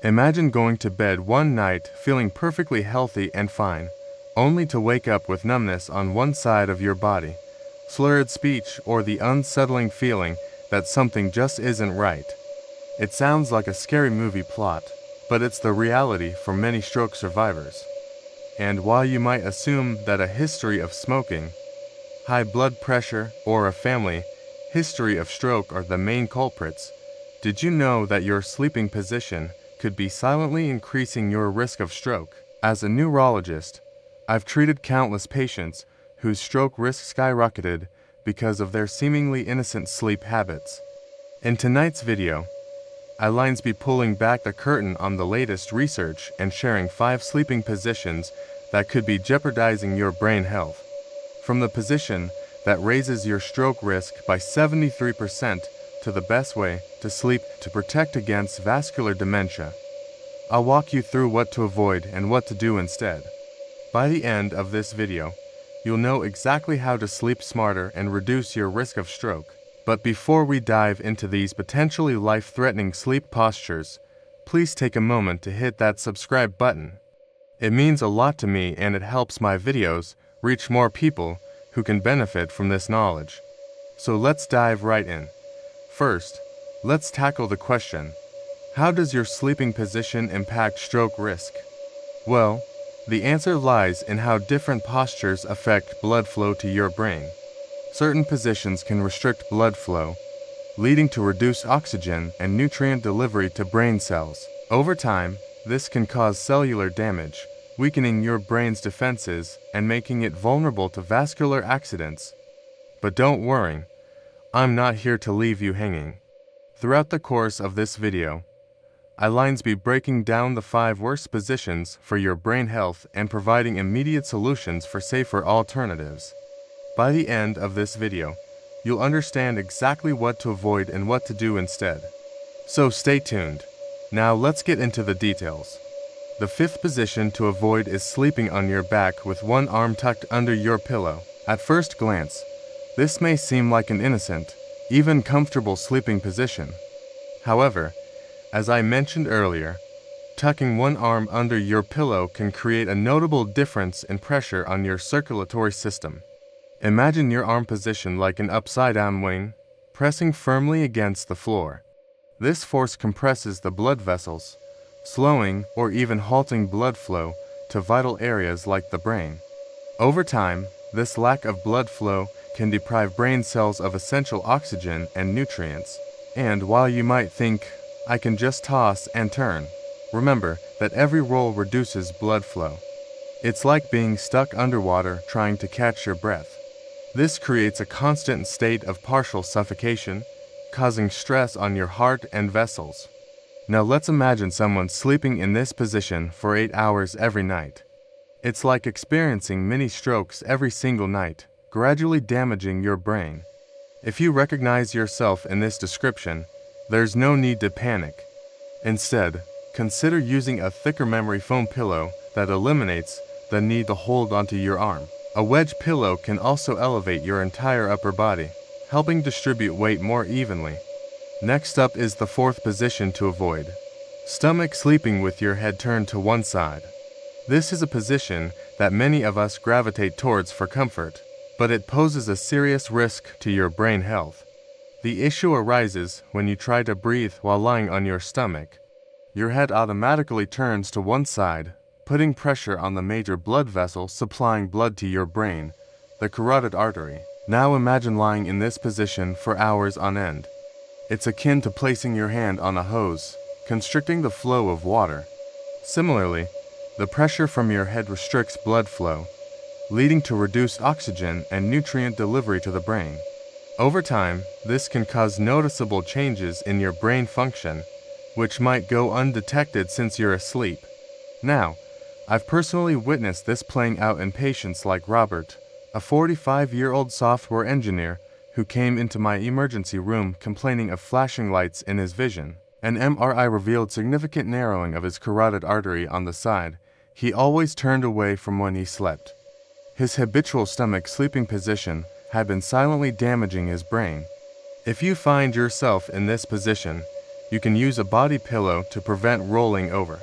Imagine going to bed one night feeling perfectly healthy and fine, only to wake up with numbness on one side of your body, slurred speech, or the unsettling feeling that something just isn't right. It sounds like a scary movie plot, but it's the reality for many stroke survivors. And while you might assume that a history of smoking, high blood pressure, or a family history of stroke are the main culprits, did you know that your sleeping position could be silently increasing your risk of stroke? As a neurologist, I've treated countless patients whose stroke risk skyrocketed because of their seemingly innocent sleep habits. In tonight's video, I'll be pulling back the curtain on the latest research and sharing 5 sleeping positions that could be jeopardizing your brain health. From the position that raises your stroke risk by 73% to the best way to sleep to protect against vascular dementia, I'll walk you through what to avoid and what to do instead. By the end of this video, you'll know exactly how to sleep smarter and reduce your risk of stroke. But before we dive into these potentially life-threatening sleep postures, please take a moment to hit that subscribe button. It means a lot to me and it helps my videos reach more people who can benefit from this knowledge. So let's dive right in. First, let's tackle the question, how does your sleeping position impact stroke risk? Well, the answer lies in how different postures affect blood flow to your brain. Certain positions can restrict blood flow, leading to reduced oxygen and nutrient delivery to brain cells. Over time, this can cause cellular damage, weakening your brain's defenses and making it vulnerable to vascular accidents. But don't worry, I'm not here to leave you hanging. Throughout the course of this video, I'll be breaking down the 5 worst positions for your brain health and providing immediate solutions for safer alternatives. By the end of this video, you'll understand exactly what to avoid and what to do instead. So stay tuned. Now let's get into the details. The 5th position to avoid is sleeping on your back with one arm tucked under your pillow. At first glance, this may seem like an innocent, even comfortable sleeping position. However, as I mentioned earlier, tucking one arm under your pillow can create a notable difference in pressure on your circulatory system. Imagine your arm positioned like an upside-down wing, pressing firmly against the floor. This force compresses the blood vessels, slowing or even halting blood flow to vital areas like the brain. Over time, this lack of blood flow can deprive brain cells of essential oxygen and nutrients. And while you might think, I can just toss and turn, remember that every roll reduces blood flow. It's like being stuck underwater trying to catch your breath. This creates a constant state of partial suffocation, causing stress on your heart and vessels. Now let's imagine someone sleeping in this position for 8 hours every night. It's like experiencing mini strokes every single night, gradually damaging your brain. If you recognize yourself in this description, there's no need to panic. Instead, consider using a thicker memory foam pillow that eliminates the need to hold onto your arm. A wedge pillow can also elevate your entire upper body, helping distribute weight more evenly. Next up is the 4th position to avoid. Stomach sleeping with your head turned to one side. This is a position that many of us gravitate towards for comfort, but it poses a serious risk to your brain health. The issue arises when you try to breathe while lying on your stomach. Your head automatically turns to one side, putting pressure on the major blood vessel supplying blood to your brain, the carotid artery. Now imagine lying in this position for hours on end. It's akin to placing your hand on a hose, constricting the flow of water. Similarly, the pressure from your head restricts blood flow, leading to reduced oxygen and nutrient delivery to the brain. Over time, this can cause noticeable changes in your brain function, which might go undetected since you're asleep. Now, I've personally witnessed this playing out in patients like Robert, a 45-year-old software engineer who came into my emergency room complaining of flashing lights in his vision. An MRI revealed significant narrowing of his carotid artery on the side he always turned away from when he slept. His habitual stomach sleeping position had been silently damaging his brain. If you find yourself in this position, You can use a body pillow to prevent rolling over.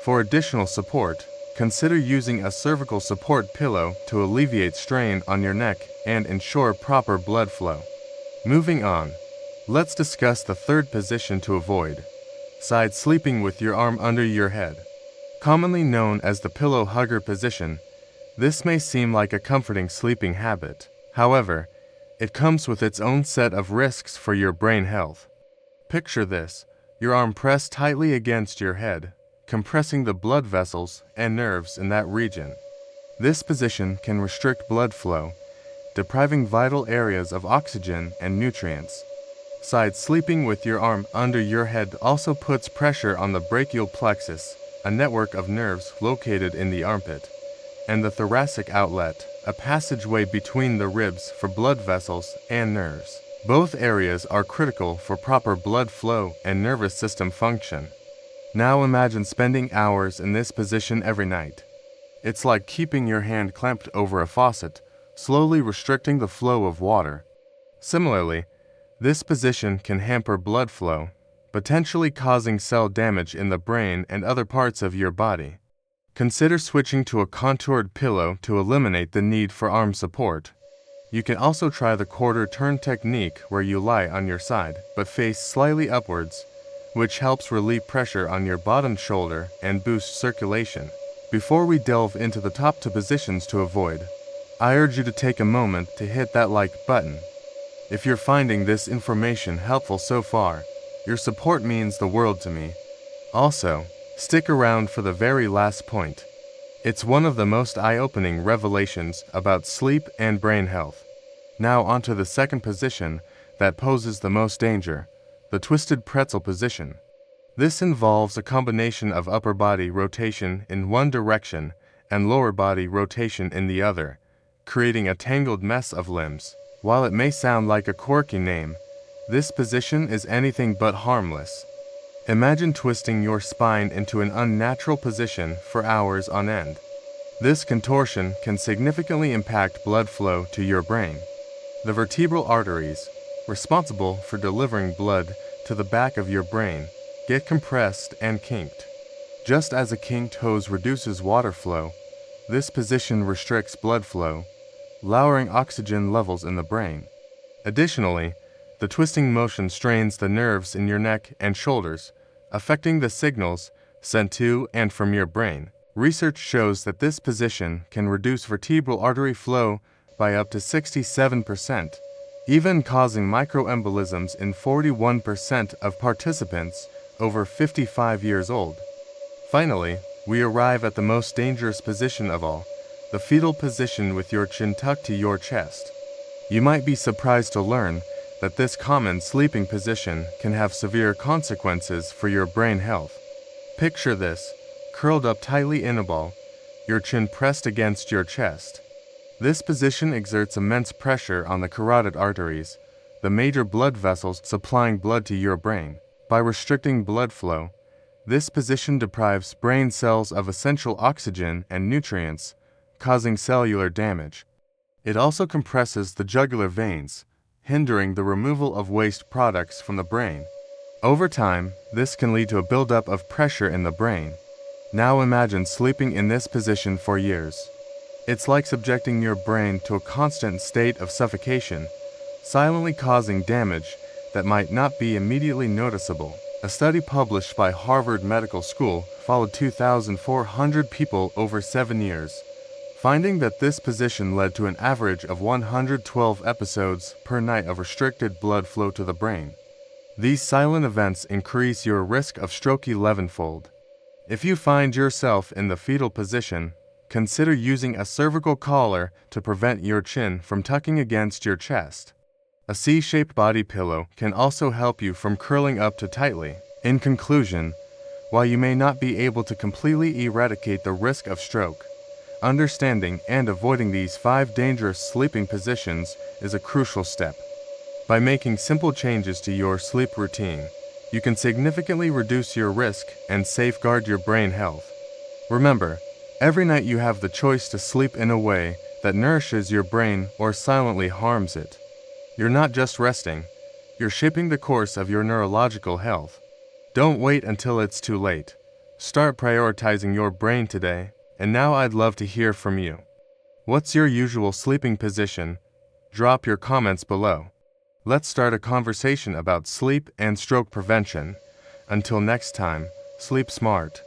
For additional support, consider using a cervical support pillow to alleviate strain on your neck and ensure proper blood flow. Moving on, let's discuss the third position to avoid: side sleeping with your arm under your head. Commonly known as the pillow hugger position, this may seem like a comforting sleeping habit. However, it comes with its own set of risks for your brain health. Picture this: your arm pressed tightly against your head, compressing the blood vessels and nerves in that region. This position can restrict blood flow, depriving vital areas of oxygen and nutrients. Side sleeping with your arm under your head also puts pressure on the brachial plexus, a network of nerves located in the armpit, and the thoracic outlet, a passageway between the ribs for blood vessels and nerves. Both areas are critical for proper blood flow and nervous system function. Now imagine spending hours in this position every night. It's like keeping your hand clamped over a faucet, slowly restricting the flow of water. Similarly, this position can hamper blood flow, potentially causing cell damage in the brain and other parts of your body. Consider switching to a contoured pillow to eliminate the need for arm support. You can also try the quarter turn technique, where you lie on your side but face slightly upwards, which helps relieve pressure on your bottom shoulder and boost circulation. Before we delve into the top 2 positions to avoid, I urge you to take a moment to hit that like button. If you're finding this information helpful so far, your support means the world to me. Also, stick around for the very last point. It's one of the most eye-opening revelations about sleep and brain health. Now onto the second position that poses the most danger: the twisted pretzel position. This involves a combination of upper body rotation in one direction and lower body rotation in the other, creating a tangled mess of limbs. While it may sound like a quirky name, this position is anything but harmless. Imagine twisting your spine into an unnatural position for hours on end. This contortion can significantly impact blood flow to your brain. The vertebral arteries, responsible for delivering blood to the back of your brain, get compressed and kinked. Just as a kinked hose reduces water flow, this position restricts blood flow, lowering oxygen levels in the brain. Additionally, the twisting motion strains the nerves in your neck and shoulders, affecting the signals sent to and from your brain. Research shows that this position can reduce vertebral artery flow by up to 67%, even causing microembolisms in 41% of participants over 55 years old. Finally, we arrive at the most dangerous position of all: the fetal position with your chin tucked to your chest. You might be surprised to learn that this common sleeping position can have severe consequences for your brain health. Picture this: curled up tightly in a ball, your chin pressed against your chest. This position exerts immense pressure on the carotid arteries, the major blood vessels supplying blood to your brain. By restricting blood flow, this position deprives brain cells of essential oxygen and nutrients, causing cellular damage. It also compresses the jugular veins, hindering the removal of waste products from the brain. Over time, this can lead to a buildup of pressure in the brain. Now imagine sleeping in this position for years. It's like subjecting your brain to a constant state of suffocation, silently causing damage that might not be immediately noticeable. A study published by Harvard Medical School followed 2,400 people over 7 years, finding that this position led to an average of 112 episodes per night of restricted blood flow to the brain. These silent events increase your risk of stroke 11-fold. If you find yourself in the fetal position, consider using a cervical collar to prevent your chin from tucking against your chest. A C-shaped body pillow can also help you from curling up too tightly. In conclusion, while you may not be able to completely eradicate the risk of stroke, understanding and avoiding these 5 dangerous sleeping positions is a crucial step. By making simple changes to your sleep routine, you can significantly reduce your risk and safeguard your brain health. Remember, every night you have the choice to sleep in a way that nourishes your brain or silently harms it. You're not just resting, you're shaping the course of your neurological health. Don't wait until it's too late. Start prioritizing your brain today, and now I'd love to hear from you. What's your usual sleeping position? Drop your comments below. Let's start a conversation about sleep and stroke prevention. Until next time, sleep smart.